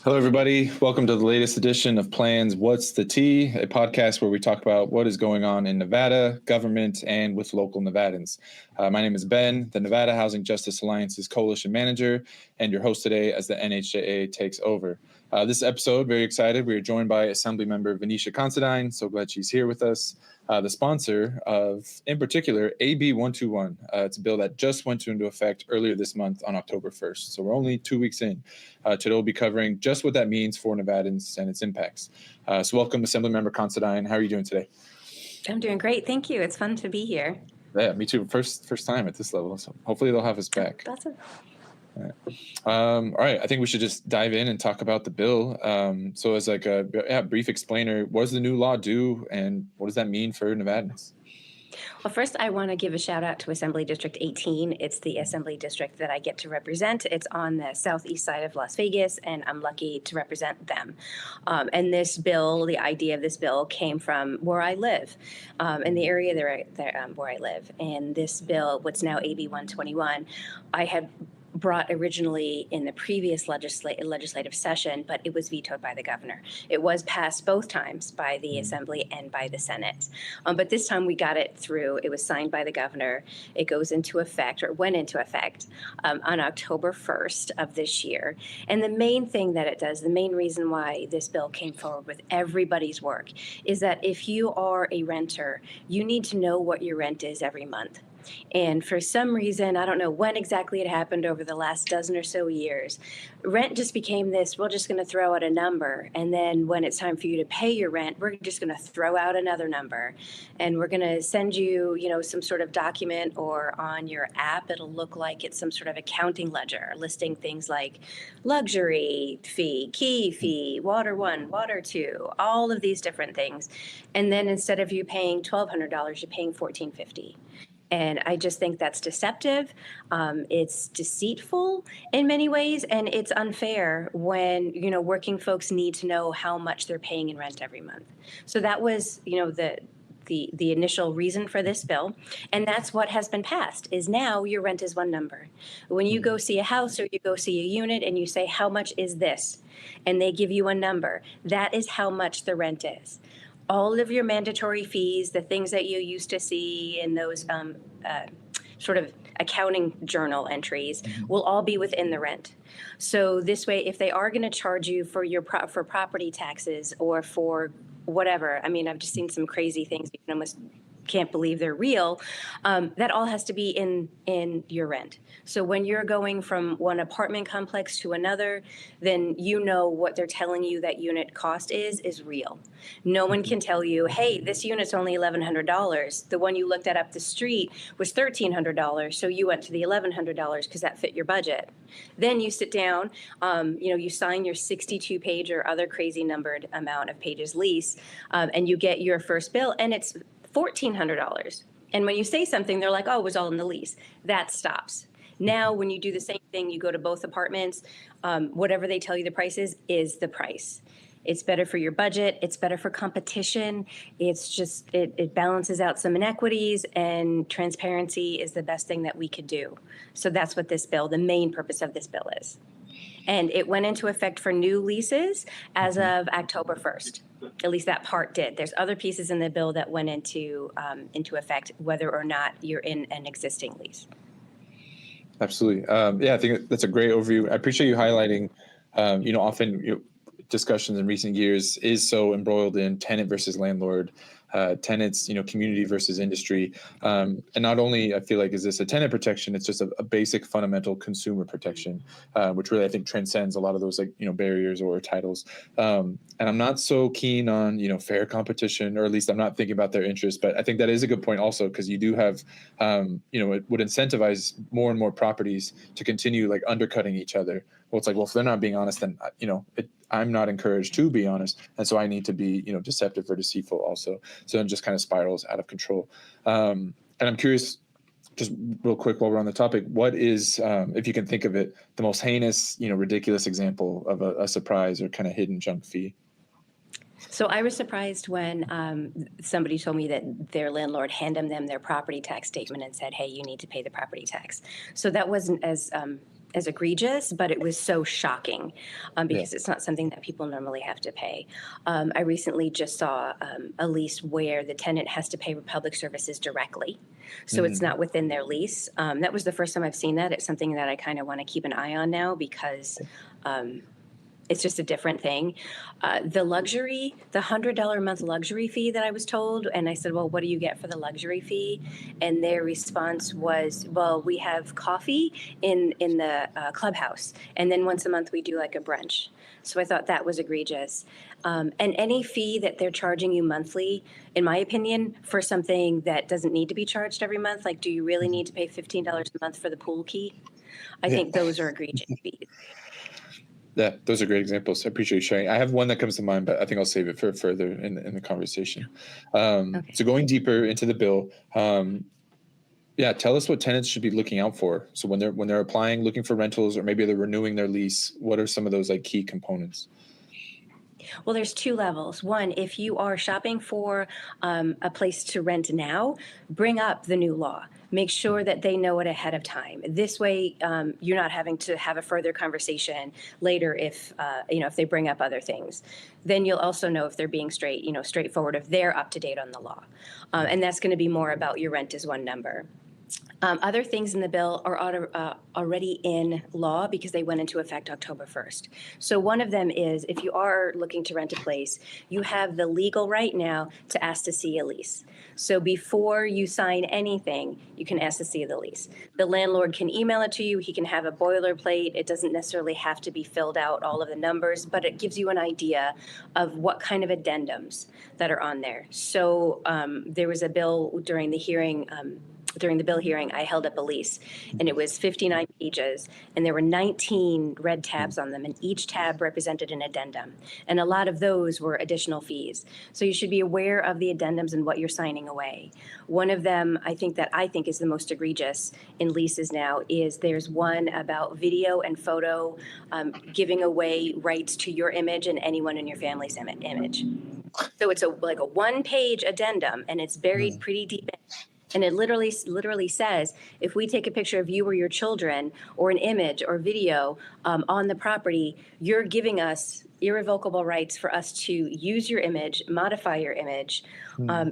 Hello, everybody. Welcome to the latest edition of Plans What's the Tea, a podcast where we talk about what is going on in Nevada, government, and with local Nevadans. My name is Ben, the Nevada Housing Justice Alliance's Coalition Manager, and your host today as the NHJA takes over. This episode, very excited. We are joined by Assemblymember Venicia Considine. So glad she's here with us. The sponsor of, in particular, AB 121. It's a bill that just went into effect earlier this month on October 1st. So we're only 2 weeks in. Today we'll be covering just what that means for Nevadans and its impacts. So welcome, Assemblymember Considine. How are you doing today? I'm doing great. Thank you. It's fun to be here. Yeah, me too. First time at this level. So hopefully they'll have us back. Awesome. All right. I think we should just dive in and talk about the bill. So as like a brief explainer, what does the new law do and what does that mean for Nevadans? Well, first, I want to give a shout out to Assembly District 18. It's the Assembly District that I get to represent. It's on the southeast side of Las Vegas, and I'm lucky to represent them. And this bill, the idea of this bill came from where I live, in the area where I live. And this bill, what's now AB 121, I had brought originally in the previous legislative session, but it was vetoed by the governor. It was passed both times by the Assembly and by the Senate. But this time we got it through. It was signed by the governor. It goes into effect, or went into effect, on October 1st of this year. And the main thing that it does, the main reason why this bill came forward with everybody's work, is that if you are a renter, you need to know what your rent is every month. And for some reason, I don't know when exactly it happened over the last dozen or so years, rent just became this, we're just going to throw out a number. And then when it's time for you to pay your rent, we're just going to throw out another number. And we're going to send you, some sort of document, or on your app, it'll look like it's some sort of accounting ledger listing things like luxury fee, key fee, water 1, water 2, all of these different things. And then instead of you paying $1,200, you're paying $1,450. And I just think that's deceptive. It's deceitful in many ways, and it's unfair when, working folks need to know how much they're paying in rent every month. So that was, the initial reason for this bill. And that's what has been passed, is now your rent is one number. When you go see a house or you go see a unit and you say, how much is this? And they give you a number, that is how much the rent is. All of your mandatory fees, the things that you used to see in those sort of accounting journal entries, will all be within the rent. So this way, if they are going to charge you for your for property taxes or for whatever, I've just seen some crazy things. You can almost can't believe they're real. That all has to be in your rent. So when you're going from one apartment complex to another, then what they're telling you that unit cost is real. No one can tell you, hey, this unit's only $1,100. The one you looked at up the street was $1,300, so you went to the $1,100 because that fit your budget. Then you sit down, you sign your 62-page or other crazy numbered amount of pages lease, and you get your first bill, and it's $1,400. And when you say something, they're like, oh, it was all in the lease. That stops. Now, when you do the same thing, you go to both apartments, whatever they tell you the price is the price. It's better for your budget. It's better for competition. It's just, it balances out some inequities, and transparency is the best thing that we could do. So that's what this bill, the main purpose of this bill is. And it went into effect for new leases as of October 1st. At least that part did. There's other pieces in the bill that went into effect, whether or not you're in an existing lease. Absolutely. I think that's a great overview. I appreciate you highlighting, often discussions in recent years is so embroiled in tenant versus landlord, tenants, community versus industry. And not only, I feel like, is this a tenant protection, it's just a basic fundamental consumer protection, which really, I think, transcends a lot of those barriers or titles. And I'm not so keen on, fair competition, or at least I'm not thinking about their interests. But I think that is a good point also, because you do have, it would incentivize more and more properties to continue undercutting each other. Well, it's if they're not being honest, then, I'm not encouraged to be honest. And so I need to be, deceptive or deceitful also. So it just kind of spirals out of control. And I'm curious, just real quick while we're on the topic, what is, if you can think of it, the most heinous, ridiculous example of a surprise or kind of hidden junk fee? So I was surprised when somebody told me that their landlord handed them their property tax statement and said, hey, you need to pay the property tax. So that wasn't as as egregious, but it was so shocking Yeah. because it's not something that people normally have to pay. I recently just saw a lease where the tenant has to pay Republic Services directly, so it's not within their lease. That was the first time I've seen that. It's something that I kind of want to keep an eye on now because it's just a different thing. The $100 a month luxury fee that I was told, and I said, well, what do you get for the luxury fee? And their response was, well, we have coffee in the clubhouse, and then once a month we do like a brunch. So I thought that was egregious. And any fee that they're charging you monthly, in my opinion, for something that doesn't need to be charged every month, like do you really need to pay $15 a month for the pool key? I think those are egregious fees. Yeah, those are great examples. I appreciate you sharing. I have one that comes to mind, but I think I'll save it for further in the conversation. Okay. So going deeper into the bill, tell us what tenants should be looking out for. So when they're applying, looking for rentals, or maybe they're renewing their lease, what are some of those like key components? Well, there's two levels. One, if you are shopping for a place to rent now, bring up the new law. Make sure that they know it ahead of time. This way, you're not having to have a further conversation later if they bring up other things. Then you'll also know if they're being straightforward, if they're up to date on the law. And that's going to be more about your rent is one number. Other things in the bill are already in law because they went into effect October 1st. So one of them is if you are looking to rent a place, you have the legal right now to ask to see a lease. So before you sign anything, you can ask to see the lease. The landlord can email it to you. He can have a boilerplate. It doesn't necessarily have to be filled out, all of the numbers, but it gives you an idea of what kind of addendums that are on there. So there was a bill during the hearing. During the bill hearing, I held up a lease, and it was 59 pages, and there were 19 red tabs on them, and each tab represented an addendum. And a lot of those were additional fees. So you should be aware of the addendums and what you're signing away. One of them, I think is the most egregious in leases now, is there's one about video and photo giving away rights to your image and anyone in your family's image. So it's like a one-page addendum, and it's buried pretty deep in. And it literally says, if we take a picture of you or your children or an image or video on the property, you're giving us irrevocable rights for us to use your image, modify your image,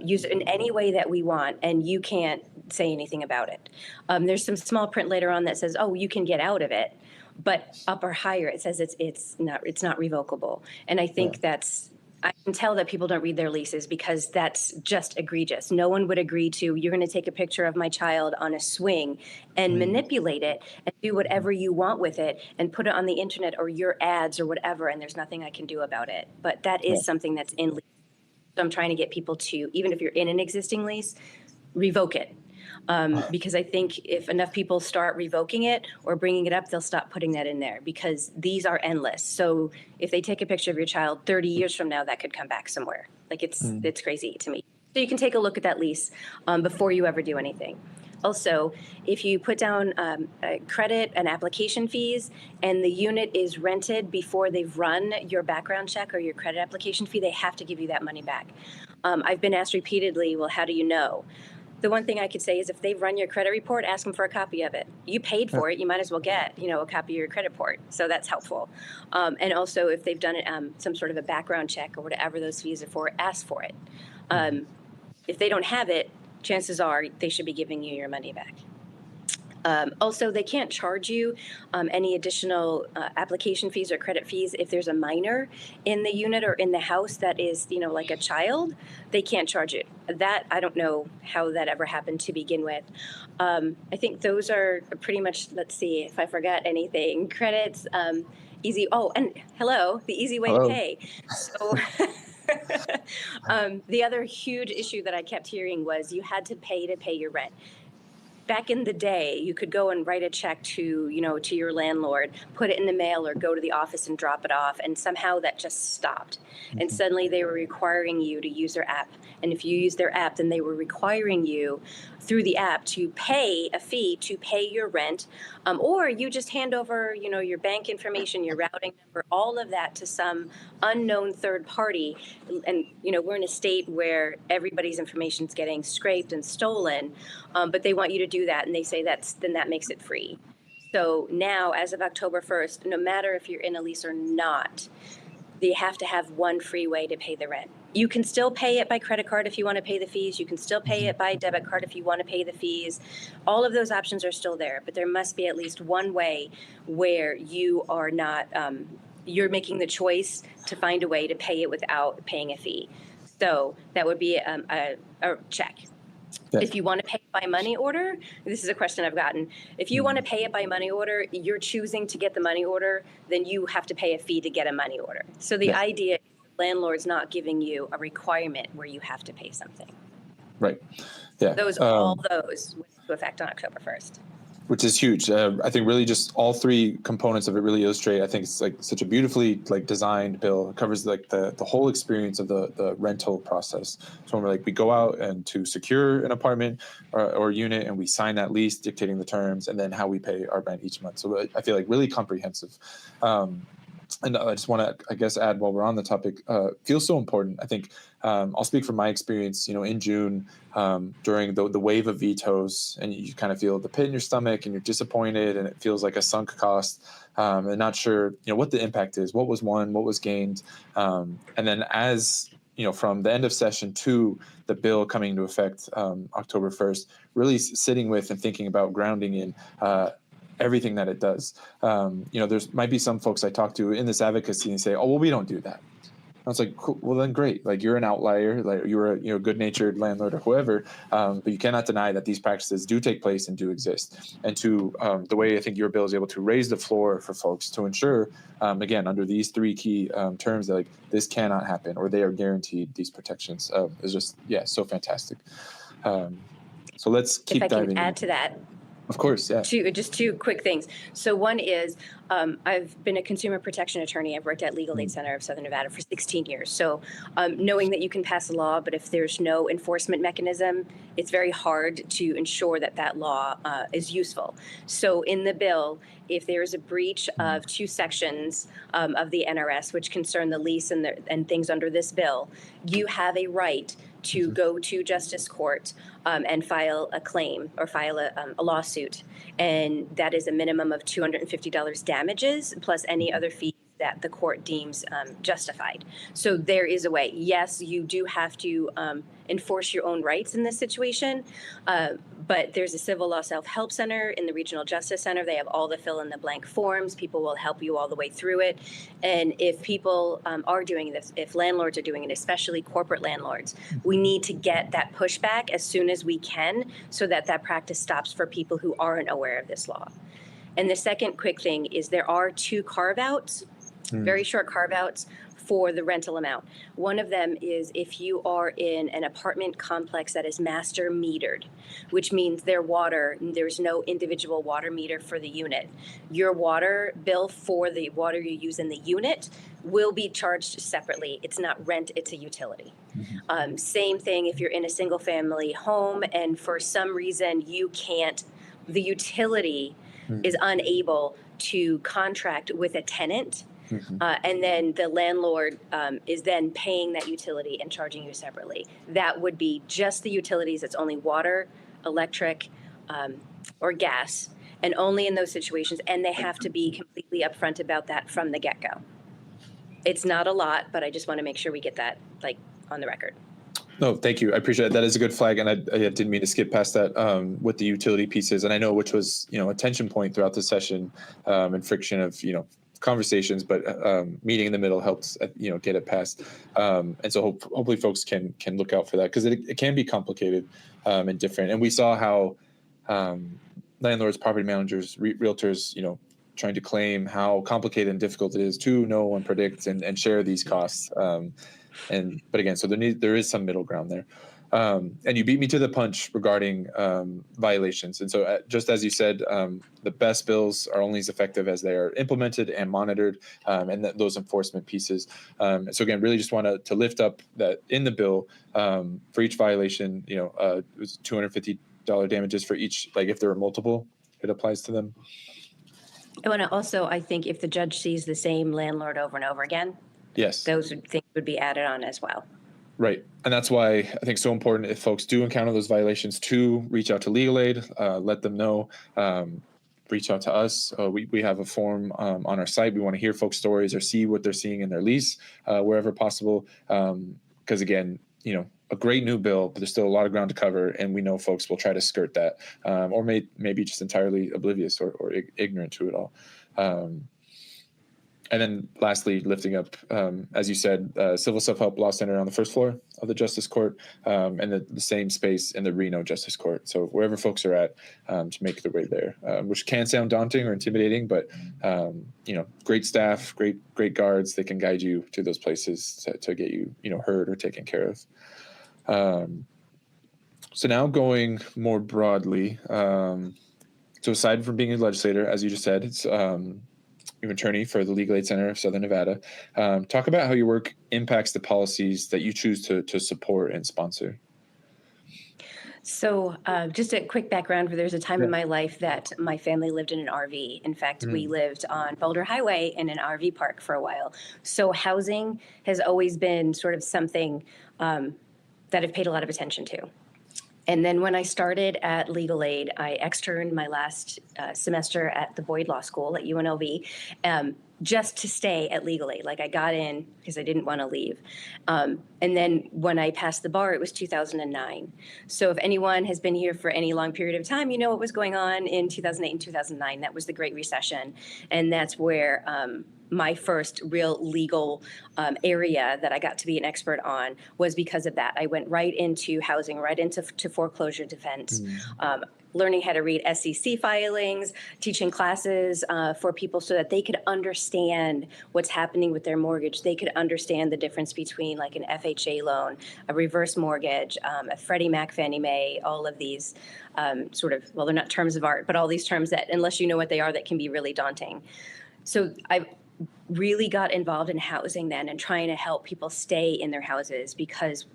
use it in any way that we want, and you can't say anything about it. There's some small print later on that says, oh, you can get out of it, but up or higher, it says it's not revocable. And I think I can tell that people don't read their leases because that's just egregious. No one would agree to, you're going to take a picture of my child on a swing and manipulate it and do whatever you want with it and put it on the internet or your ads or whatever, and there's nothing I can do about it. But that is something that's in lease. So I'm trying to get people to, even if you're in an existing lease, revoke it. Because I think if enough people start revoking it or bringing it up, they'll stop putting that in there because these are endless. So if they take a picture of your child 30 years from now, that could come back somewhere. Like it's crazy to me. So you can take a look at that lease before you ever do anything. Also, if you put down credit and application fees and the unit is rented before they've run your background check or your credit application fee, they have to give you that money back. I've been asked repeatedly, well, how do you know? The one thing I could say is if they've run your credit report, ask them for a copy of it. You paid for it, you might as well get, a copy of your credit report. So that's helpful. And also if they've done some sort of a background check or whatever those fees are for, ask for it. If they don't have it, chances are they should be giving you your money back. Also, they can't charge you any additional application fees or credit fees if there's a minor in the unit or in the house that is, like a child. They can't charge it. That, I don't know how that ever happened to begin with. I think those are pretty much, let's see if I forgot anything. Credits, easy. Oh, and the easy way to pay. So the other huge issue that I kept hearing was you had to pay your rent. Back in the day, you could go and write a check to your landlord, put it in the mail or go to the office and drop it off. And somehow that just stopped. And suddenly they were requiring you to use their app. And if you use their app, then they were requiring you through the app to pay a fee to pay your rent. Or you just hand over, your bank information, your routing number, all of that to some unknown third party. And, we're in a state where everybody's information is getting scraped and stolen. But they want you to do that. And they say that makes it free. So now, as of October 1st, no matter if you're in a lease or not, they have to have one free way to pay the rent. You can still pay it by credit card if you want to pay the fees. You can still pay it by debit card if you want to pay the fees. All of those options are still there, but there must be at least one way where you are not, you're making the choice to find a way to pay it without paying a fee. So that would be a check. Yeah. If you want to pay it by money order, this is a question I've gotten. If you want to pay it by money order, you're choosing to get the money order, then you have to pay a fee to get a money order. So the idea is the landlord's not giving you a requirement where you have to pay something. Right. Yeah. All those went into effect on October 1st. Which is huge. I think really just all three components of it really illustrate. I think it's like such a beautifully like designed bill. It covers like the whole experience of the rental process. So when we go out and to secure an apartment or unit, and we sign that lease dictating the terms, and then how we pay our rent each month. So I feel like really comprehensive. And I just want to, I guess, add while we're on the topic, feels so important. I think I'll speak from my experience, in June during the wave of vetoes, and you kind of feel the pit in your stomach and you're disappointed and it feels like a sunk cost and not sure, what the impact is, what was won, what was gained. And then as, from the end of session to the bill coming into effect October 1st, really sitting with and thinking about grounding in everything that it does. There's might be some folks I talk to in this advocacy and say, oh, well, we don't do that. I was like, cool, well, then great. Like you're an outlier, like you're a good-natured landlord or whoever, but you cannot deny that these practices do take place and do exist. And to the way I think your bill is able to raise the floor for folks to ensure, again, under these three key terms, that like this cannot happen or they are guaranteed these protections is just, so fantastic. So let's keep diving in. If I can add to that. Of course, yeah. Two quick things. So one is I've been a consumer protection attorney. I've worked at Legal Aid Center of Southern Nevada for 16 years. So knowing that you can pass a law, but if there's no enforcement mechanism, it's very hard to ensure that law is useful. So in the bill, if there is a breach of two sections of the NRS, which concern the lease and things under this bill, you have a right to go to justice court and file a claim or file a lawsuit. And that is a minimum of $250 damages plus any other fees that the court deems justified. So there is a way. Yes, you do have to enforce your own rights in this situation, but there's a civil law self-help center in the Regional Justice Center. They have all the fill-in-the-blank forms. People will help you all the way through it. And if people are doing this, if landlords are doing it, especially corporate landlords, we need to get that pushback as soon as we can so that practice stops for people who aren't aware of this law. And the second quick thing is there are two carve-outs, very short carve-outs for the rental amount. One of them is if you are in an apartment complex that is master metered, which means there's no individual water meter for the unit. Your water bill for the water you use in the unit will be charged separately. It's not rent, it's a utility. Same thing if you're in a single family home and for some reason the utility is unable to contract with a tenant, and then the landlord is then paying that utility and charging you separately. That would be just the utilities. It's only water, electric, or gas, and only in those situations. And they have to be completely upfront about that from the get-go. It's not a lot, but I just want to make sure we get that on the record. No, thank you. I appreciate it. That is a good flag. And I didn't mean to skip past that with the utility pieces. And I know which was, a tension point throughout the session and friction of, conversations, but meeting in the middle helps, get it passed. And so hopefully folks can look out for that because it can be complicated and different. And we saw how landlords, property managers, realtors, trying to claim how complicated and difficult it is to know and predict and share these costs. But again, so there is some middle ground there. And you beat me to the punch regarding violations. And so just as you said, the best bills are only as effective as they are implemented and monitored, and those enforcement pieces. So again, really just want to lift up that in the bill for each violation, it was $250 damages for each, if there are multiple, it applies to them. I want to also, I think if the judge sees the same landlord over and over again, yes, those things would be added on as well. Right. And that's why I think it's so important if folks do encounter those violations to reach out to legal aid, let them know. reach out to us. We have a form on our site. We want to hear folks' stories or see what they're seeing in their lease wherever possible. Because again, a great new bill, but there's still a lot of ground to cover, and we know folks will try to skirt that, or maybe just entirely oblivious or ignorant to it all. And then lastly, lifting up, as you said, Civil Self-Help Law Center on the first floor of the Justice Court, and the same space in the Reno Justice Court. So wherever folks are at, to make their way there, which can sound daunting or intimidating, but great staff, great guards, they can guide you to those places to get you, heard or taken care of. So now going more broadly, so aside from being a legislator, as you just said, it's you're an attorney for the Legal Aid Center of Southern Nevada. Talk about how your work impacts the policies that you choose to support and sponsor. So just a quick background, there's a time in my life that my family lived in an RV. In fact, we lived on Boulder Highway in an RV park for a while. So housing has always been sort of something that I've paid a lot of attention to. And then when I started at Legal Aid, I externed my last semester at the Boyd Law School at UNLV just to stay at Legal Aid. Like I got in because I didn't want to leave. And then when I passed the bar, it was 2009. So if anyone has been here for any long period of time, you know what was going on in 2008 and 2009. That was the Great Recession. And that's where my first real legal area that I got to be an expert on was because of that. I went right into housing, right into foreclosure defense, learning how to read SEC filings, teaching classes for people so that they could understand what's happening with their mortgage. They could understand the difference between like an FHA loan, a reverse mortgage, a Freddie Mac, Fannie Mae, all of these they're not terms of art, but all these terms that, unless you know what they are, that can be really daunting. So I really got involved in housing then and trying to help people stay in their houses, because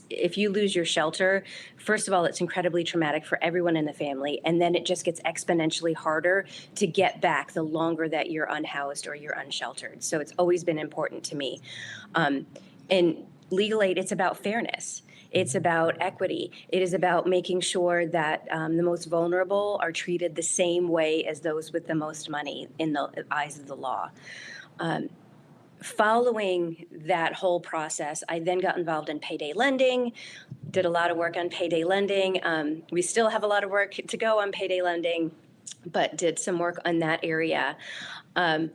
if you lose your shelter, first of all, it's incredibly traumatic for everyone in the family. And then it just gets exponentially harder to get back the longer that you're unhoused or you're unsheltered. So it's always been important to me. In Legal Aid, it's about fairness. It's about equity. It is about making sure that the most vulnerable are treated the same way as those with the most money in the eyes of the law. Following that whole process, I then got involved in payday lending, did a lot of work on payday lending. We still have a lot of work to go on payday lending, but did some work on that area, and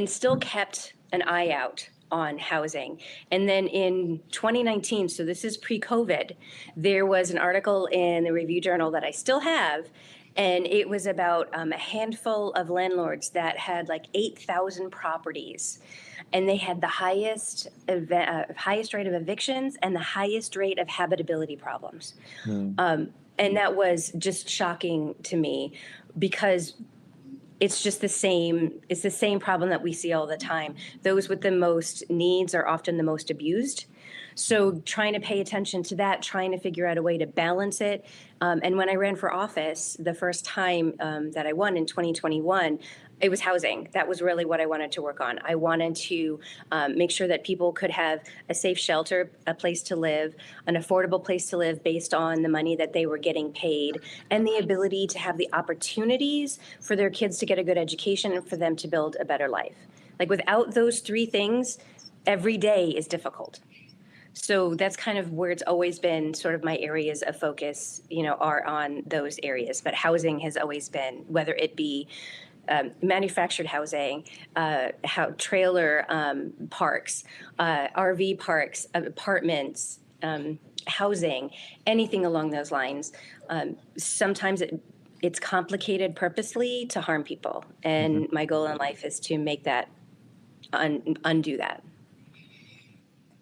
still kept an eye out on housing. And then in 2019, so this is pre-COVID, there was an article in the Review Journal that I still have, and it was about a handful of landlords that had like 8,000 properties. And they had the highest rate of evictions and the highest rate of habitability problems. And that was just shocking to me, because it's just the same problem that we see all the time. Those with the most needs are often the most abused. So trying to pay attention to that, trying to figure out a way to balance it. And when I ran for office, the first time that I won in 2021, it was housing. That was really what I wanted to work on. I wanted to make sure that people could have a safe shelter, a place to live, an affordable place to live based on the money that they were getting paid, and the ability to have the opportunities for their kids to get a good education and for them to build a better life. Like without those three things, every day is difficult. So that's kind of where it's always been sort of my areas of focus, are on those areas. But housing has always been, whether it be manufactured housing, trailer parks, RV parks, apartments, housing, anything along those lines. Sometimes it's complicated purposely to harm people. And my goal in life is to make that, undo that.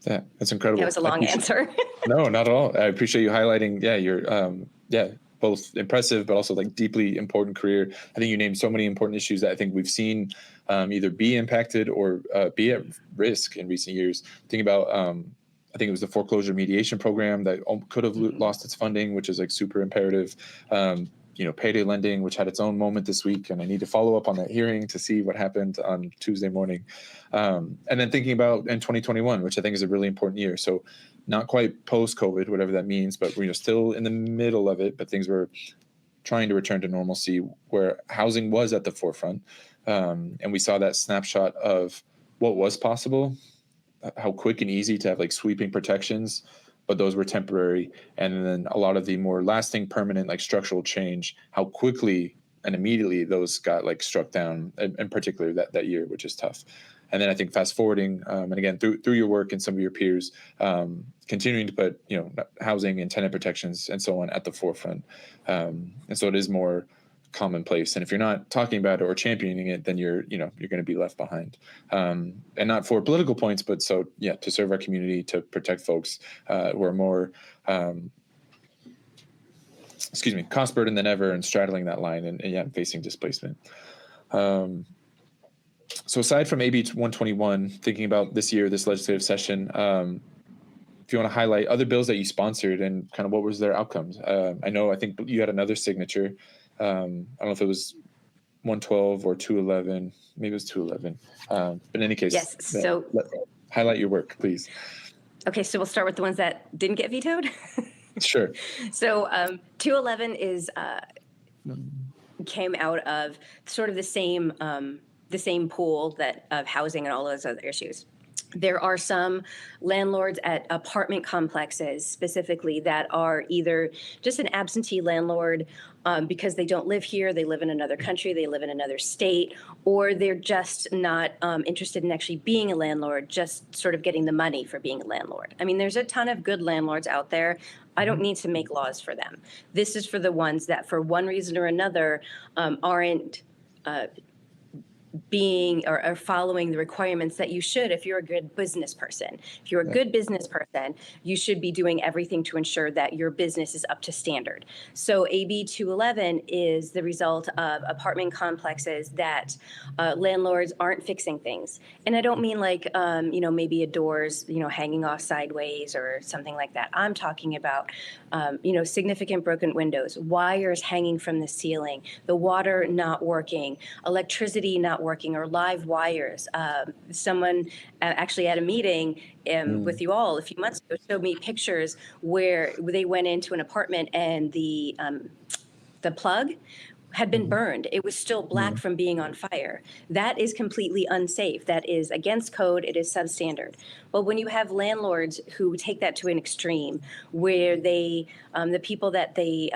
Yeah, that's incredible. That was a long answer. No, not at all. I appreciate you highlighting, your, both impressive, but also like deeply important career. I think you named so many important issues that I think we've seen either be impacted or be at risk in recent years. Think about, I think it was the foreclosure mediation program that could have lost its funding, which is like super imperative. Payday lending, which had its own moment this week, and I need to follow up on that hearing to see what happened on Tuesday morning. And then thinking about in 2021, which I think is a really important year. So not quite post-COVID, whatever that means, but we're still in the middle of it, but things were trying to return to normalcy, where housing was at the forefront. And we saw that snapshot of what was possible, how quick and easy to have like sweeping protections, but those were temporary. And then a lot of the more lasting, permanent, like structural change, how quickly and immediately those got like struck down, in particular that year, which is tough. And then I think fast forwarding, and again, through your work and some of your peers, continuing to put, housing and tenant protections and so on at the forefront. And so it is more commonplace. And if you're not talking about it or championing it, then you're going to be left behind. And not for political points, but to serve our community, to protect folks who are more, cost burden than ever and straddling that line and facing displacement. So aside from AB 121, thinking about this year, this legislative session, if you want to highlight other bills that you sponsored and kind of what was their outcomes. I think you had another signature. I don't know if it was 112 or 211. Maybe it was 211. But in any case, yes. So highlight your work, please. Okay, so we'll start with the ones that didn't get vetoed. Sure. So 211 came out of sort of the same pool of housing and all those other issues. There are some landlords at apartment complexes specifically that are either just an absentee landlord because they don't live here, they live in another country, they live in another state, or they're just not interested in actually being a landlord, just sort of getting the money for being a landlord. I mean, there's a ton of good landlords out there. I don't need to make laws for them. This is for the ones that for one reason or another aren't being or following the requirements that you should if you're a good business person. If you're a good business person, you should be doing everything to ensure that your business is up to standard. So AB 211 is the result of apartment complexes that landlords aren't fixing things. And I don't mean like, maybe a door's, hanging off sideways or something like that. I'm talking about, significant broken windows, wires hanging from the ceiling, the water not working, electricity not working, or live wires. Someone actually at a meeting with you all a few months ago showed me pictures where they went into an apartment and the plug had been burned. It was still black from being on fire. That is completely unsafe. That is against code. It is substandard. Well, when you have landlords who take that to an extreme, where they, the people that they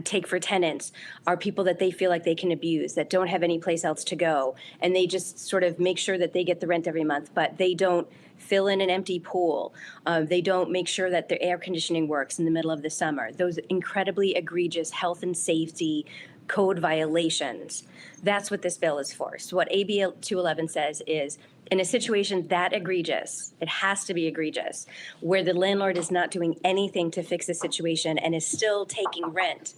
take for tenants are people that they feel like they can abuse, that don't have any place else to go, and they just sort of make sure that they get the rent every month, but they don't fill in an empty pool. They don't make sure that their air conditioning works in the middle of the summer. Those incredibly egregious health and safety code violations. That's what this bill is for. So what AB 211 says is, in a situation that egregious, it has to be egregious, where the landlord is not doing anything to fix the situation and is still taking rent,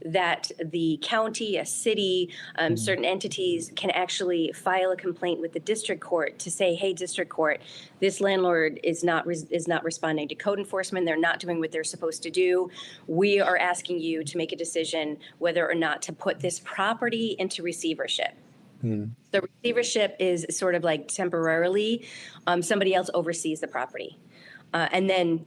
that the county, a city, certain entities can actually file a complaint with the district court to say, hey, district court, this landlord is not responding to code enforcement. They're not doing what they're supposed to do. We are asking you to make a decision whether or not to put this property into receivership. The receivership is sort of like temporarily somebody else oversees the property. And then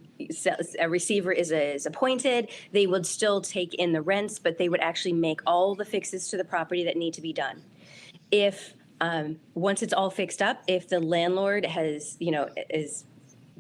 a receiver is appointed. They would still take in the rents, but they would actually make all the fixes to the property that need to be done. If once it's all fixed up, if the landlord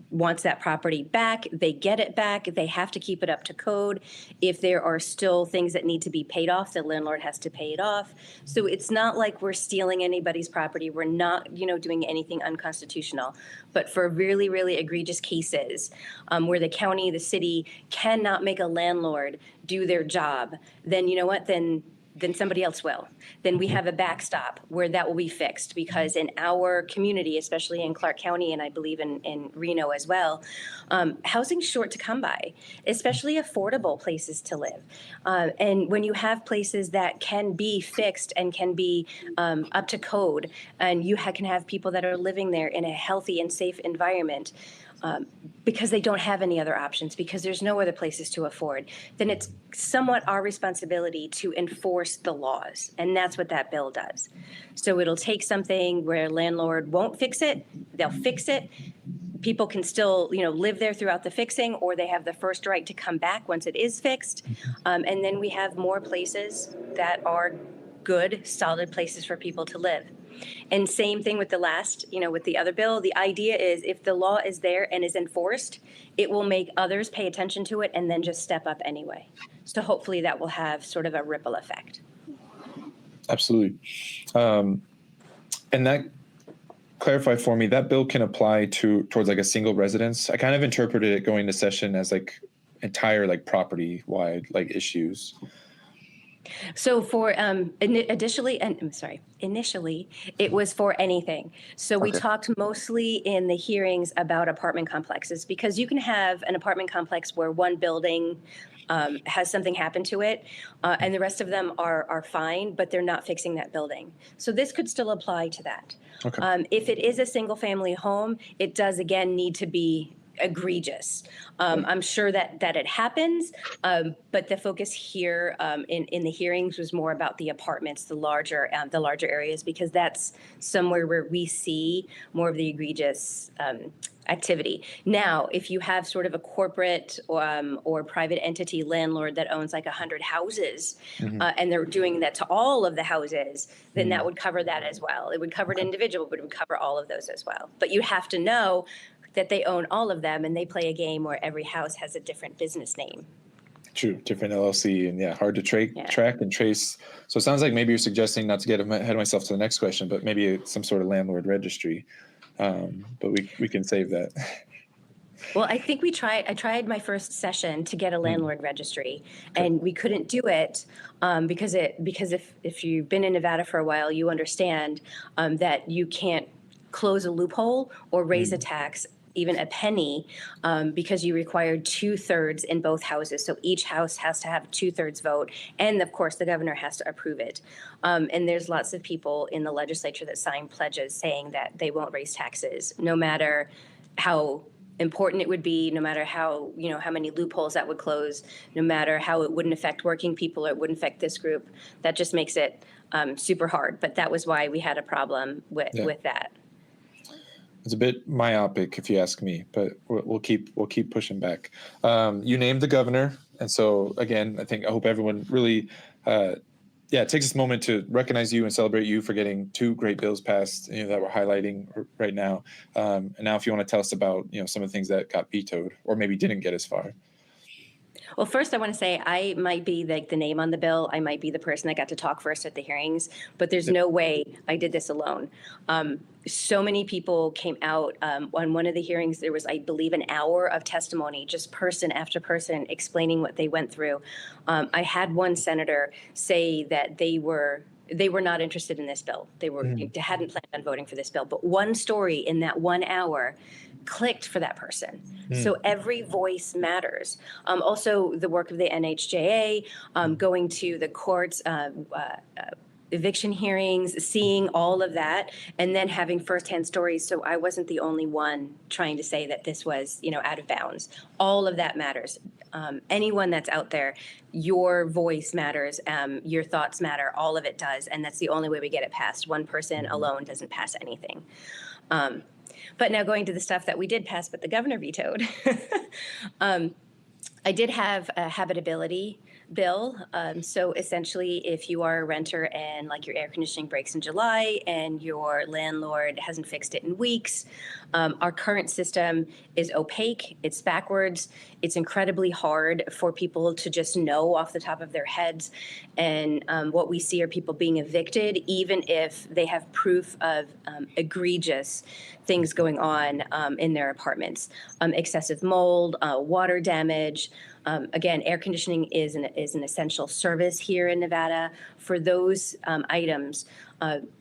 wants that property back, they get it back. They have to keep it up to code. If there are still things that need to be paid off, the landlord has to pay it off. So it's not like we're stealing anybody's property. We're not, doing anything unconstitutional. But for really, really egregious cases where the county, the city cannot make a landlord do their job, then you know what? Then somebody else will. Then we have a backstop where that will be fixed, because in our community, especially in Clark County, and I believe in Reno as well, housing's short to come by, especially affordable places to live. And when you have places that can be fixed and can be up to code, and you can have people that are living there in a healthy and safe environment, because they don't have any other options, because there's no other places to afford, then it's somewhat our responsibility to enforce the laws. And that's what that bill does. So it'll take something where a landlord won't fix it, they'll fix it, people can still, live there throughout the fixing, or they have the first right to come back once it is fixed. And then we have more places that are good, solid places for people to live. And same thing with the last, with the other bill. The idea is if the law is there and is enforced, it will make others pay attention to it and then just step up anyway. So hopefully that will have sort of a ripple effect. Absolutely. And that, clarify for me, that bill can apply towards like a single residence. I kind of interpreted it going to session as like entire like property wide like issues. So for initially, it was for anything. So we talked mostly in the hearings about apartment complexes, because you can have an apartment complex where one building has something happen to it, and the rest of them are fine, but they're not fixing that building. So this could still apply to that. Okay. If it is a single family home, it does again need to be egregious. I'm sure that it happens, but the focus here in the hearings was more about the apartments, the larger areas, because that's somewhere where we see more of the egregious activity. Now, if you have sort of a corporate or private entity landlord that owns like 100 houses, and they're doing that to all of the houses, then that would cover that as well. It would cover an individual, but it would cover all of those as well. But you have to know that they own all of them, and they play a game where every house has a different business name. True, different LLC, and hard to track and trace. So it sounds like maybe you're suggesting, not to get ahead of myself to the next question, but maybe some sort of landlord registry. But we can save that. Well, I think I tried my first session to get a landlord registry, and we couldn't do it because if you've been in Nevada for a while, you understand that you can't close a loophole or raise a tax even a penny, because you required 2/3 in both houses. So each house has to have 2/3 vote. And of course, the governor has to approve it. And there's lots of people in the legislature that sign pledges saying that they won't raise taxes, no matter how important it would be, no matter how many loopholes that would close, no matter how it wouldn't affect working people or it wouldn't affect this group. That just makes it super hard. But that was why we had a problem with that. It's a bit myopic, if you ask me, but we'll keep pushing back. You named the governor, and so again, I hope everyone really, takes this moment to recognize you and celebrate you for getting 2 great bills passed, that we're highlighting right now. And now, if you want to tell us about some of the things that got vetoed or maybe didn't get as far. Well, first, I want to say I might be like the name on the bill. I might be the person that got to talk first at the hearings, but there's no way I did this alone. So many people came out. On one of the hearings, there was, I believe, an hour of testimony, just person after person explaining what they went through. I had one senator say that they were not interested in this bill. They hadn't planned on voting for this bill. But one story in that 1 hour clicked for that person. So every voice matters. Also, the work of the NHJA, going to the courts, eviction hearings, seeing all of that, and then having firsthand stories. So I wasn't the only one trying to say that this was, out of bounds. All of that matters. Anyone that's out there, your voice matters, your thoughts matter, all of it does. And that's the only way we get it passed. One person alone doesn't pass anything. But now going to the stuff that we did pass, but the governor vetoed. I did have a habitability bill. So essentially, if you are a renter and like your air conditioning breaks in July and your landlord hasn't fixed it in weeks, our current system is opaque, it's backwards, it's incredibly hard for people to just know off the top of their heads. And what we see are people being evicted, even if they have proof of egregious things going on in their apartments. Excessive mold, water damage. Again, air conditioning is an essential service here in Nevada. For those items,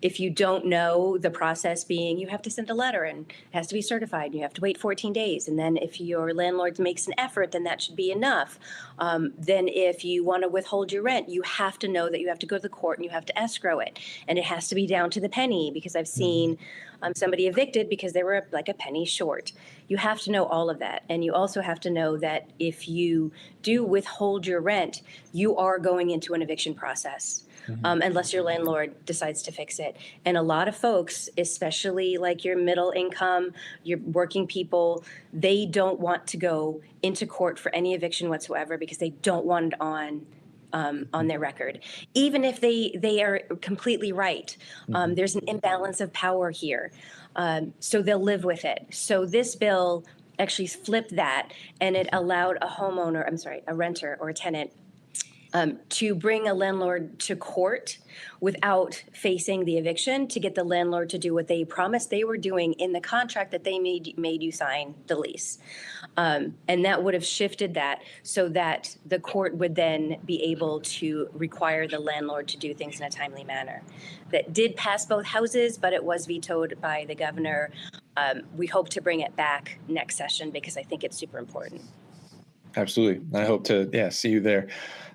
if you don't know the process being, you have to send a letter and it has to be certified. And you have to wait 14 days. And then if your landlord makes an effort, then that should be enough. Then if you want to withhold your rent, you have to know that you have to go to the court and you have to escrow it. And it has to be down to the penny, because I've seen somebody evicted because they were like a penny short. You have to know all of that. And you also have to know that if you do withhold your rent, you are going into an eviction process. unless your landlord decides to fix it. And a lot of folks, especially like your middle income, your working people, they don't want to go into court for any eviction whatsoever because they don't want it on their record, even if they are completely right. There's an imbalance of power here, so they'll live with it. So this bill actually flipped that, and it allowed a renter or a tenant to bring a landlord to court without facing the eviction, to get the landlord to do what they promised they were doing in the contract that they made you sign the lease. And that would have shifted that so that the court would then be able to require the landlord to do things in a timely manner. That did pass both houses, but it was vetoed by the governor. We hope to bring it back next session because I think it's super important. Absolutely. I hope to, see you there.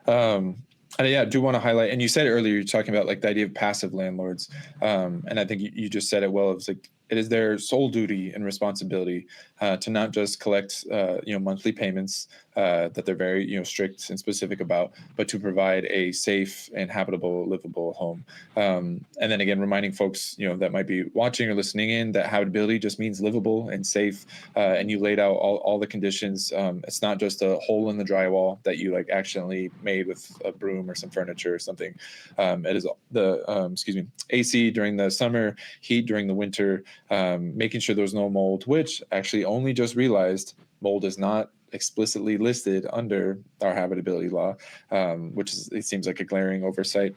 And I do want to highlight, and you said earlier, you're talking about like the idea of passive landlords. And I think you just said it well. It's like, it is their sole duty and responsibility to not just collect, monthly payments that they're very, strict and specific about, but to provide a safe and habitable, livable home. And then again, reminding folks, that might be watching or listening in, that habitability just means livable and safe. And you laid out all the conditions. It's not just a hole in the drywall that you like accidentally made with a broom or some furniture or something. It is the AC during the summer, heat during the winter. Making sure there's no mold, which actually only just realized mold is not explicitly listed under our habitability law, it seems like a glaring oversight.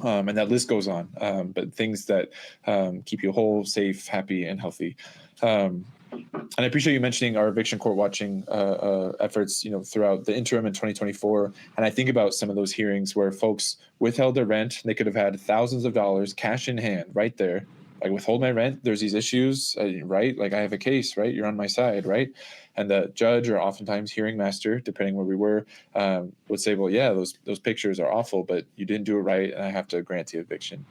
And that list goes on, but things that keep you whole, safe, happy, and healthy. And I appreciate you mentioning our eviction court watching efforts, throughout the interim in 2024. And I think about some of those hearings where folks withheld their rent. They could have had thousands of dollars cash in hand right there. Like, withhold my rent, there's these issues, right? Like, I have a case, right? You're on my side, right? And the judge, or oftentimes hearing master, depending where we were, would say, well, yeah, those pictures are awful, but you didn't do it right, and I have to grant the eviction,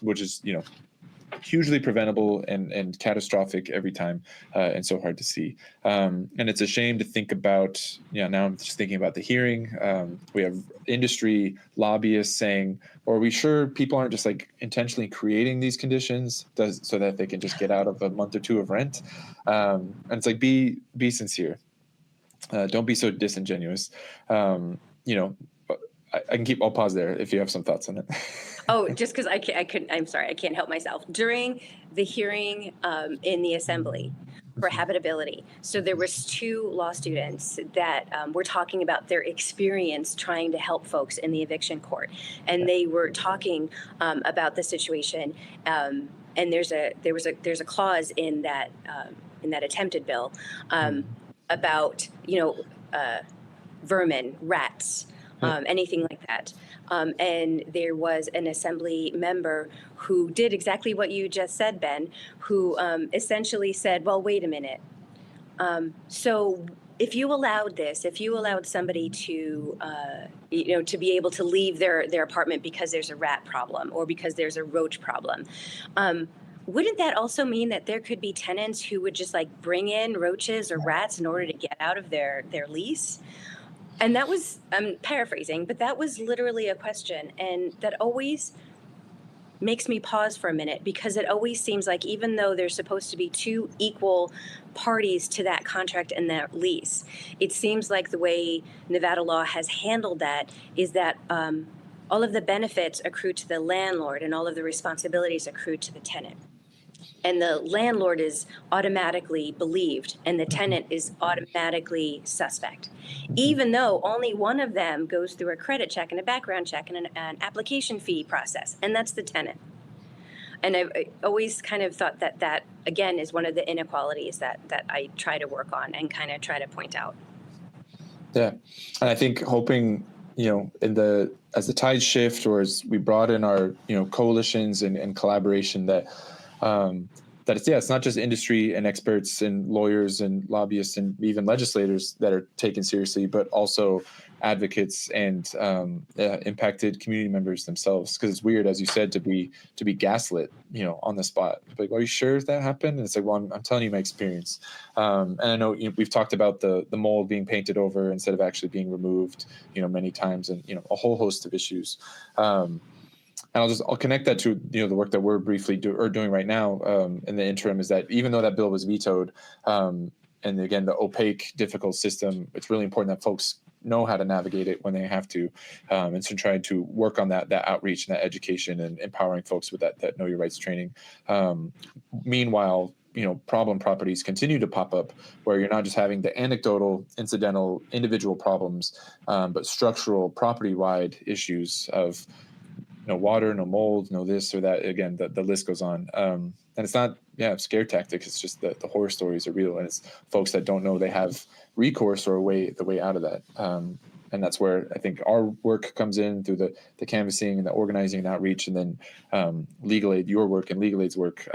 which is, hugely preventable and catastrophic every time, and so hard to see. And it's a shame to think about, now I'm just thinking about the hearing. We have industry lobbyists saying, are we sure people aren't just like intentionally creating these conditions so that they can just get out of a month or two of rent? And it's like, be sincere. Don't be so disingenuous. I'll pause there if you have some thoughts on it. Oh, just because I'm sorry, I can't help myself. During the hearing in the assembly for habitability, so there was 2 law students that were talking about their experience trying to help folks in the eviction court, and they were talking about the situation. And there's a clause in that attempted bill about vermin, rats. Anything like that. And there was an assembly member who did exactly what you just said, Ben, who essentially said, well, wait a minute. So if you allowed somebody to, to be able to leave their apartment because there's a rat problem or because there's a roach problem, wouldn't that also mean that there could be tenants who would just like bring in roaches or rats in order to get out of their lease? And that was, I'm paraphrasing, but that was literally a question. And that always makes me pause for a minute, because it always seems like, even though there's supposed to be 2 equal parties to that contract and that lease, it seems like the way Nevada law has handled that is that all of the benefits accrue to the landlord and all of the responsibilities accrue to the tenant. And the landlord is automatically believed and the tenant is automatically suspect, even though only one of them goes through a credit check and a background check and an application fee process, and that's the tenant. And I've always kind of thought that again, is one of the inequalities that I try to work on and kind of try to point out. Yeah. And I think hoping, as the tides shift, or as we broaden our, coalitions and collaboration, that that it's not just industry and experts and lawyers and lobbyists and even legislators that are taken seriously, but also advocates and impacted community members themselves. Because it's weird, as you said, to be gaslit, on the spot. Like, are you sure that happened? And it's like, well, I'm telling you my experience. And I know we've talked about the mold being painted over instead of actually being removed, many times, and a whole host of issues. And I'll connect that to the work that we're briefly doing right now in the interim, is that even though that bill was vetoed, and again the opaque, difficult system, it's really important that folks know how to navigate it when they have to, and so trying to work on that outreach and that education and empowering folks with that know your rights training. Meanwhile, problem properties continue to pop up where you're not just having the anecdotal, incidental, individual problems, but structural, property-wide issues of no water, no mold, no this or that. Again, the list goes on. And it's not, scare tactics. It's just the horror stories are real, and it's folks that don't know they have recourse or the way out of that. And that's where I think our work comes in through the canvassing and the organizing and outreach, and then Legal Aid, your work and Legal Aid's work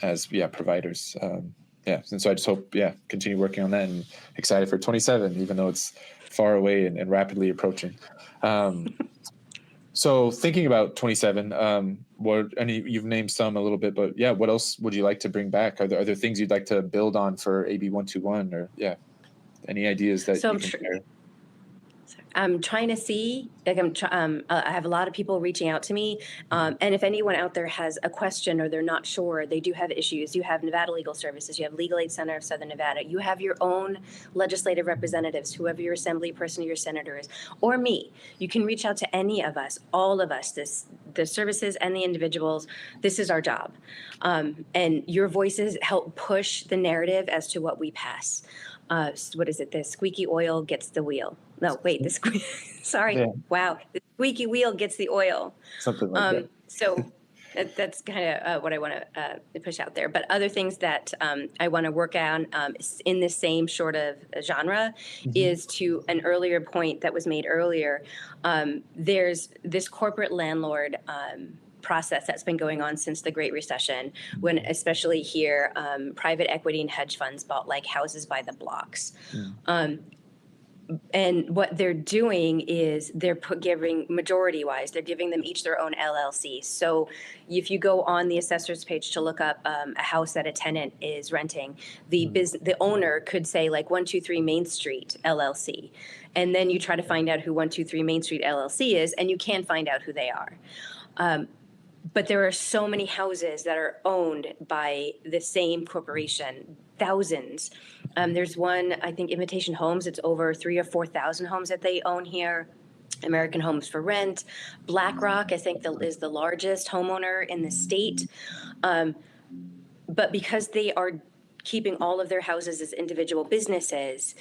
as providers. And so I just hope, continue working on that, and excited for 27, even though it's far away and rapidly approaching. So thinking about 27, you've named some a little bit, but what else would you like to bring back? Are there things you'd like to build on for AB 121, or any ideas that you can share? I'm trying to see, I have a lot of people reaching out to me. And if anyone out there has a question or they're not sure, they do have issues. You have Nevada Legal Services, you have Legal Aid Center of Southern Nevada, you have your own legislative representatives, whoever your assembly person or your senator is, or me. You can reach out to any of us, all of us, the services and the individuals. This is our job. And your voices help push the narrative as to what we pass. What is it? The squeaky oil gets the wheel. No, wait, sorry. Yeah. Wow. The squeaky wheel gets the oil. Something like that. So that's kind of what I want to push out there. But other things that I want to work on in the same sort of genre is to an earlier point that was made earlier. There's this corporate landlord process that's been going on since the Great Recession, when especially here, private equity and hedge funds bought like houses by the blocks. And what they're doing is they're giving majority-wise, they're giving them each their own LLC. So if you go on the assessor's page to look up a house that a tenant is renting, the owner could say like 123 Main Street LLC. And then you try to find out who 123 Main Street LLC is, and you can find out who they are. But there are so many houses that are owned by the same corporation, thousands. There's one, I think, Invitation Homes. It's over 3,000 or 4,000 homes that they own here. American Homes for Rent. BlackRock, I think, is the largest homeowner in the state. But because they are keeping all of their houses as individual businesses,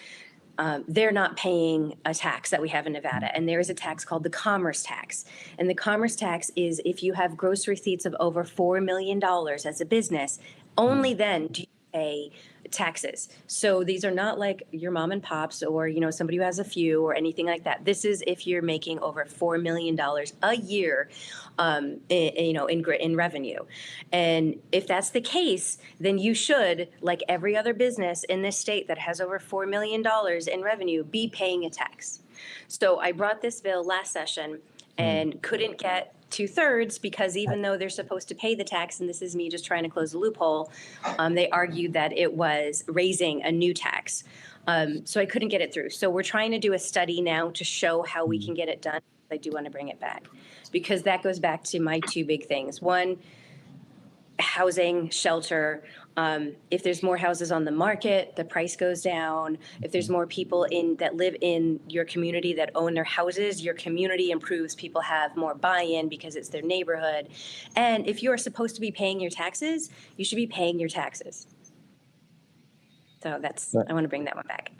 they're not paying a tax that we have in Nevada. And there is a tax called the commerce tax. And the commerce tax is if you have gross receipts of over $4 million as a business, only then do you pay taxes. So these are not like your mom and pops or, somebody who has a few or anything like that. This is if you're making over $4 million a year, in revenue. And if that's the case, then you should, like every other business in this state that has over $4 million in revenue, be paying a tax. So I brought this bill last session and couldn't get 2/3 because even though they're supposed to pay the tax, and this is me just trying to close the loophole, they argued that it was raising a new tax. So I couldn't get it through. So we're trying to do a study now to show how we can get it done. I do want to bring it back because that goes back to my two big things. One, housing, shelter. If there's more houses on the market, the price goes down. If there's more people that live in your community that own their houses, your community improves. People have more buy-in because it's their neighborhood. And if you're supposed to be paying your taxes, you should be paying your taxes. So I want to bring that one back.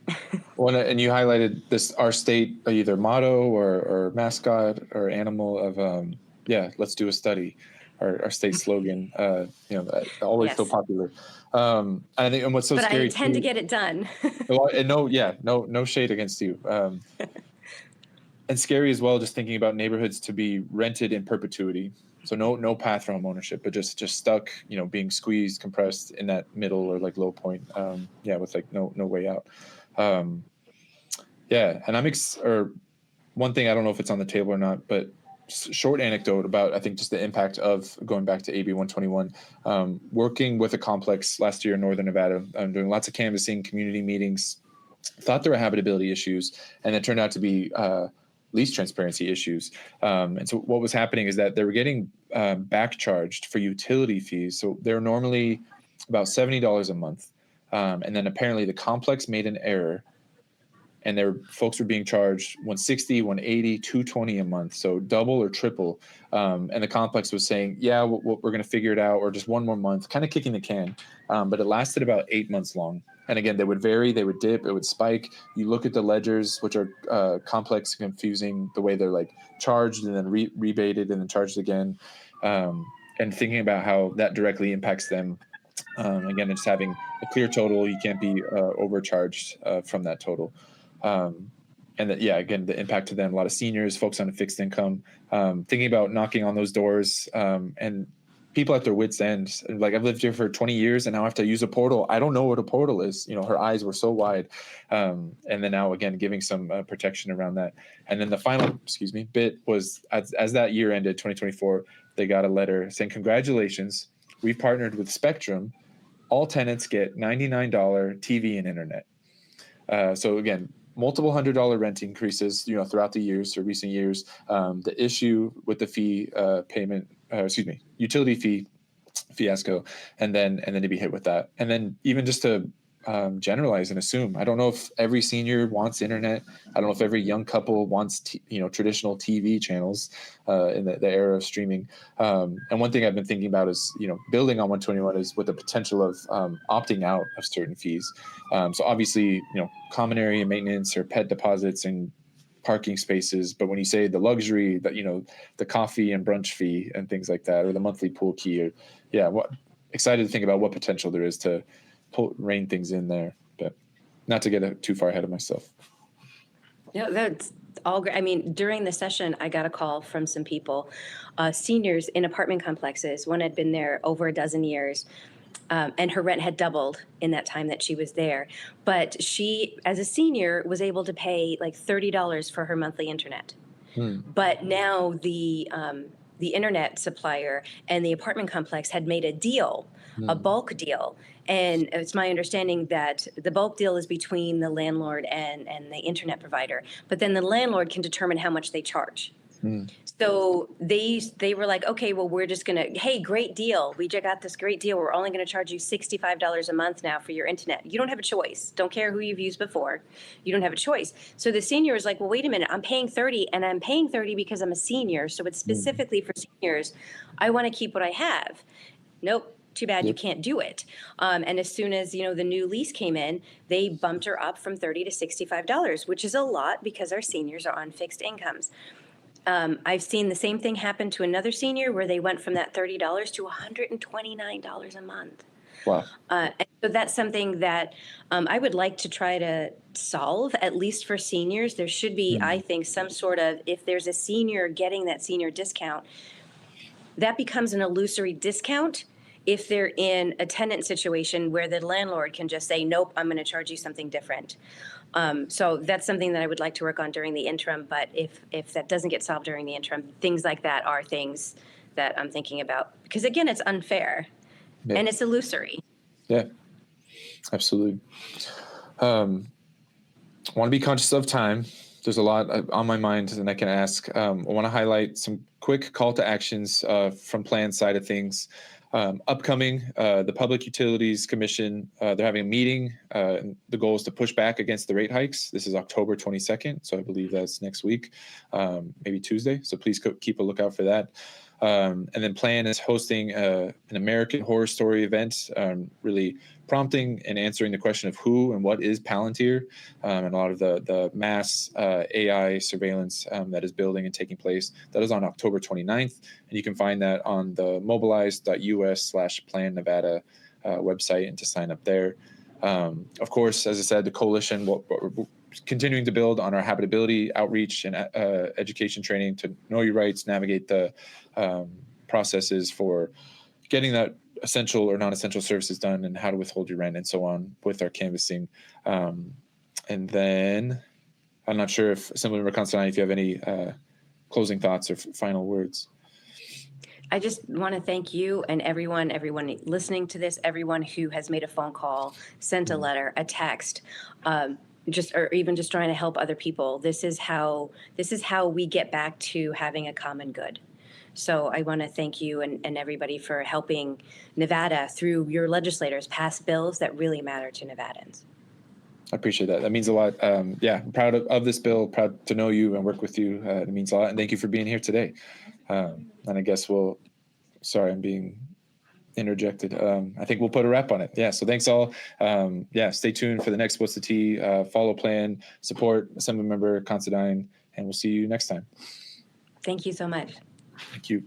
Well, and you highlighted this, our state, either motto or mascot or animal of, let's do a study. Our state slogan, always so popular. I think, and what's so scary. But I intend to get it done. And no shade against you. And scary as well, just thinking about neighborhoods to be rented in perpetuity. So no path for home ownership, but just stuck, being squeezed, compressed in that middle or like low point. With like no way out. And or one thing, I don't know if it's on the table or not, but short anecdote about, I think, just the impact of going back to AB 121, working with a complex last year in Northern Nevada, doing lots of canvassing, community meetings, thought there were habitability issues, and it turned out to be lease transparency issues. And so what was happening is that they were getting back charged for utility fees. So they're normally about $70 a month. And then apparently the complex made an error, and their folks were being charged $160, $180, $220 a month, so double or triple. And the complex was saying, yeah, we're going to figure it out, or just one more month, kind of kicking the can. But it lasted about 8 months long. And again, they would vary, they would dip, it would spike. You look at the ledgers, which are complex, confusing, the way they're like charged and then rebated and then charged again. And thinking about how that directly impacts them. Again, it's having a clear total. You can't be overcharged from that total. And that, again, the impact to them, a lot of seniors, folks on a fixed income, thinking about knocking on those doors, and people at their wits' end. Like, I've lived here for 20 years and now I have to use a portal. I don't know what a portal is. Her eyes were so wide. And then now, again, giving some protection around that. And then the final, bit was as that year ended, 2024, they got a letter saying, congratulations, we've partnered with Spectrum. All tenants get $99 TV and internet. So again, multiple $100 rent increases, throughout the years or recent years. The issue with the fee payment, utility fee fiasco, and then to be hit with that, and then even just to generalize and assume. I don't know if every senior wants internet. I don't know if every young couple wants traditional TV channels in the era of streaming. And one thing I've been thinking about is building on 121 is with the potential of opting out of certain fees. So obviously common area maintenance or pet deposits and parking spaces, but when you say the luxury, that the coffee and brunch fee and things like that, or the monthly pool key, or excited to think about what potential there is to rein things in there, but not to get too far ahead of myself. Yeah, that's all great. I mean, during the session, I got a call from some people, seniors in apartment complexes. One had been there over a dozen years, and her rent had doubled in that time that she was there. But she, as a senior, was able to pay like $30 for her monthly internet. But now the internet supplier and the apartment complex had made a deal, a bulk deal. And it's my understanding that the bulk deal is between the landlord and the internet provider. But then the landlord can determine how much they charge. So they were like, okay, well, we're just going to, hey, great deal. We just got this great deal. We're only going to charge you $65 a month now for your internet. You don't have a choice. Don't care who you've used before. You don't have a choice. So the senior is like, well, wait a minute. I'm paying $30, and I'm paying $30 because I'm a senior. So it's specifically for seniors. I want to keep what I have. Nope. Too bad you can't do it. And as soon as, the new lease came in, they bumped her up from $30 to $65, which is a lot because our seniors are on fixed incomes. I've seen the same thing happen to another senior where they went from that $30 to $129 a month. Wow. And so that's something that I would like to try to solve, at least for seniors. There should be, I think, some sort of, if there's a senior getting that senior discount, that becomes an illusory discount if they're in a tenant situation where the landlord can just say, nope, I'm going to charge you something different. So that's something that I would like to work on during the interim. But if that doesn't get solved during the interim, things like that are things that I'm thinking about. Because, again, it's unfair and it's illusory. Yeah, absolutely. Want to be conscious of time. There's a lot on my mind, and I can ask. I want to highlight some quick call to actions from plan side of things. Upcoming, the Public Utilities Commission, they're having a meeting. The goal is to push back against the rate hikes. This is October 22nd, so I believe that's next week, maybe Tuesday. So please keep a lookout for that. And then Plan is hosting an American Horror Story event, really prompting and answering the question of who and what is Palantir, and a lot of the mass AI surveillance that is building and taking place. That is on October 29th, and you can find that on the mobilize.us/Plan Nevada website and to sign up there. Of course, as I said, the coalition will continuing to build on our habitability outreach and education training to know your rights, navigate the processes for getting that essential or non-essential services done, and how to withhold your rent and so on with our canvassing. And then I'm not sure if Assemblymember Considine, if you have any closing thoughts or final words. I just want to thank you and everyone listening to this, everyone who has made a phone call, sent a letter, a text, or even just trying to help other people. This is how we get back to having a common good. So I want to thank you and everybody for helping Nevada through your legislators pass bills that really matter to Nevadans. I appreciate that. That means a lot. I'm proud of this bill, proud to know you and work with you. It means a lot. And thank you for being here today. And I guess sorry, I'm being interjected. I think we'll put a wrap on it. Yeah. So thanks all. Stay tuned for the next What's the Tea, follow plan, support Assemblymember Considine, and we'll see you next time. Thank you so much. Thank you.